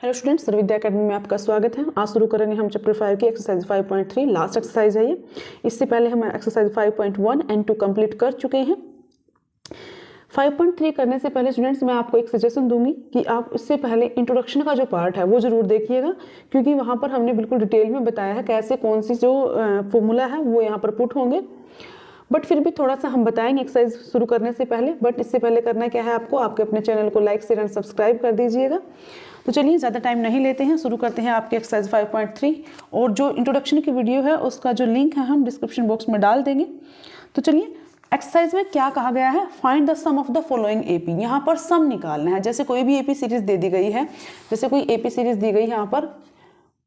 Hello students, सर्वविद्या academy में आपका स्वागत है। आज शुरू करेंगे हम चैप्टर 5 की एक्सरसाइज 5.3। लास्ट एक्सरसाइज है ये। इससे पहले हम एक्सरसाइज 5.1 एंड 2 कंप्लीट कर चुके हैं। 5.3 करने से पहले स्टूडेंट्स मैं आपको एक सजेशन दूंगी कि आप इससे पहले इंट्रोडक्शन का जो पार्ट है वो जरूर देखिएगा, क्योंकि वहाँ पर हमने बिल्कुल डिटेल में बताया है कैसे कौन सी जो फॉर्मूला है वो यहाँ पर पुट होंगे। बट फिर भी थोड़ा सा हम बताएंगे एक्सरसाइज शुरू करने से पहले। बट इससे पहले करना क्या है, आपको आपके अपने चैनल को लाइक शेयर एंड सब्सक्राइब कर दीजिएगा। तो चलिए ज़्यादा टाइम नहीं लेते हैं, शुरू करते हैं आपके एक्सरसाइज 5.3। और जो इंट्रोडक्शन की वीडियो है उसका जो लिंक है हम डिस्क्रिप्शन बॉक्स में डाल देंगे। तो चलिए, एक्सरसाइज में क्या कहा गया है, find the sum of the following AP. यहाँ पर सम निकालना है। जैसे कोई भी एपी सीरीज दे दी गई है, जैसे कोई एपी सीरीज दी गई यहाँ पर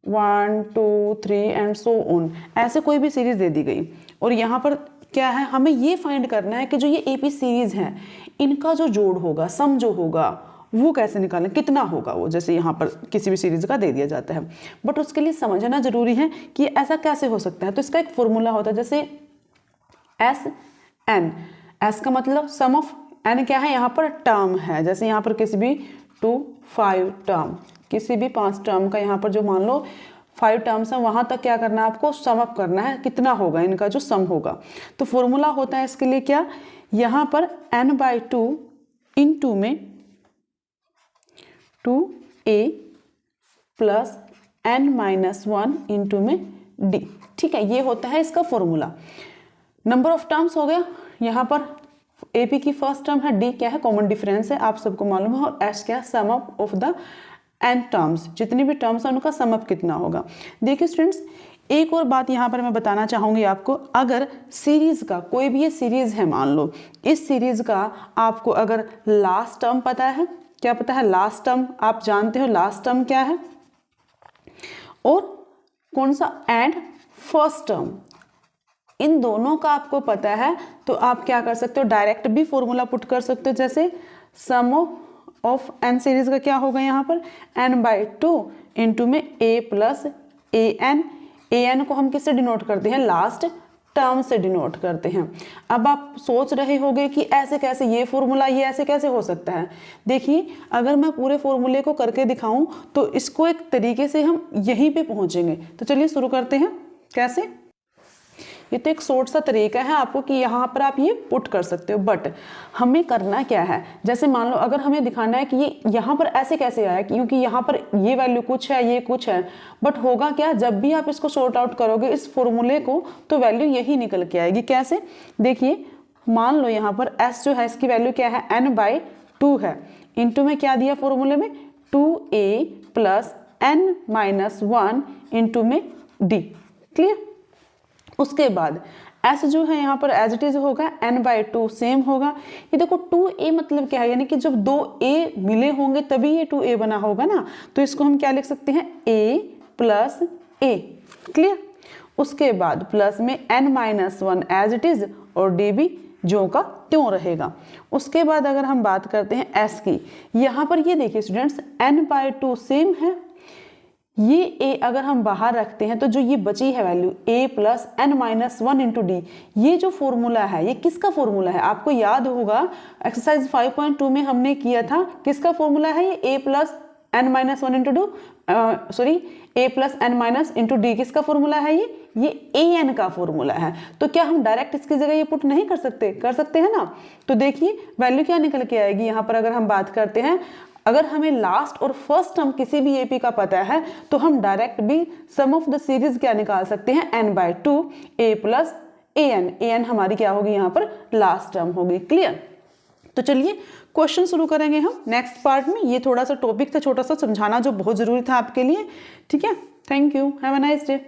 1 2 3 एंड सो ऑन, ऐसे कोई भी सीरीज दे दी गई। और यहाँ पर क्या है, हमें ये फाइंड करना है कि जो ये एपी सीरीज है इनका जो जोड़ होगा, सम जो होगा वो कैसे निकालें, कितना होगा वो। जैसे यहाँ पर किसी भी सीरीज का दे दिया जाता है, बट उसके लिए समझना जरूरी है कि ऐसा कैसे हो सकता है। तो इसका एक फॉर्मूला होता है, जैसे एस एन। एस का मतलब सम ऑफ एन क्या है, यहाँ पर टर्म है। जैसे यहाँ पर किसी भी 2 5 टर्म, किसी भी 5 टर्म का यहाँ पर जो मान लो 5 टर्म्स है, वहां तक क्या करना है, आपको सम अप करना है, कितना होगा इनका जो सम होगा। तो फॉर्मूला होता है इसके लिए क्या, यहाँ पर n/2 इंटू में 2a प्लस n-1 इंटू में d। ठीक है, ये होता है इसका फॉर्मूला। नंबर ऑफ टर्म्स हो गया। यहाँ पर AP की फर्स्ट टर्म है, D क्या है, कॉमन डिफरेंस है, आप सबको मालूम है। और S क्या है, sum up of the n terms, जितनी भी टर्म्स है उनका सम अप कितना होगा। देखिए स्टूडेंट्स, एक और बात यहाँ पर मैं बताना चाहूँगी आपको। अगर सीरीज का कोई भी ये सीरीज है, मान लो इस सीरीज का आपको अगर लास्ट टर्म पता है, क्या पता है, लास्ट टर्म आप जानते हो लास्ट टर्म क्या है, और कौन सा, एंड फर्स्ट टर्म, इन दोनों का आपको पता है, तो आप क्या कर सकते हो, डायरेक्ट भी फॉर्मूला पुट कर सकते हो। जैसे सम ऑफ एन सीरीज का क्या होगा, यहाँ पर n/2 इंटू में a प्लस an को हम किससे डिनोट करते हैं, लास्ट टर्म से डिनोट करते हैं। अब आप सोच रहे होंगे कि ऐसे कैसे, ये फॉर्मूला ये ऐसे कैसे हो सकता है। देखिए, अगर मैं पूरे फॉर्मूले को करके दिखाऊं तो इसको एक तरीके से हम यहीं पे पहुंचेंगे। तो चलिए शुरू करते हैं। कैसे, ये तो एक शॉर्ट सा तरीका है आपको कि यहाँ पर आप ये पुट कर सकते हो। बट हमें करना क्या है, जैसे मान लो अगर हमें दिखाना है कि ये यहाँ पर ऐसे कैसे आया, क्योंकि यहाँ पर ये वैल्यू कुछ है, ये कुछ है। बट होगा क्या, जब भी आप इसको सॉर्ट आउट करोगे इस फॉर्मूले को, तो वैल्यू यही निकल के आएगी। कैसे, देखिए मान लो यहाँ पर S जो है इसकी वैल्यू क्या है, n/2 है, इंटू में क्या दिया फॉर्मूले में, 2a प्लस n-1 इंटू में d। क्लियर। उसके बाद S जो है यहाँ पर एज इट इज होगा, n/2 सेम होगा। ये देखो 2a मतलब क्या है, यानी कि जब 2a मिले होंगे तभी ये 2a बना होगा ना। तो इसको हम क्या लिख सकते हैं, a प्लस a। क्लियर। उसके बाद प्लस में n-1 एज इट इज, और d भी ज्यों का त्यों रहेगा। उसके बाद अगर हम बात करते हैं S की, यहाँ पर ये देखिए स्टूडेंट्स, n/2 सेम है, ये a अगर हम बाहर रखते हैं तो जो ये बची है value a plus n-1 into D, ये जो फॉर्मूला है ये किसका फॉर्मूला है, आपको याद होगा एक्सरसाइज 5.2 में हमने किया था, किसका फॉर्मूला है ये, a plus n-1 into a plus n- into D किसका फॉर्मूला है, ये an का फॉर्मूला है। तो क्या हम डायरेक्ट इसकी जगह ये पुट नहीं कर सकते, कर सकते हैं ना। तो देखिए वैल्यू क्या निकल के आएगी। यहाँ पर अगर हम बात करते हैं, अगर हमें लास्ट और फर्स्ट टर्म किसी भी एपी का पता है तो हम डायरेक्ट भी सम ऑफ द सीरीज क्या निकाल सकते हैं, n/2 a प्लस an हमारी क्या होगी, यहाँ पर लास्ट टर्म होगी। क्लियर। तो चलिए क्वेश्चन शुरू करेंगे हम नेक्स्ट पार्ट में। ये थोड़ा सा टॉपिक था छोटा सा, समझाना जो बहुत जरूरी था आपके लिए। ठीक है, thank you, have a nice day.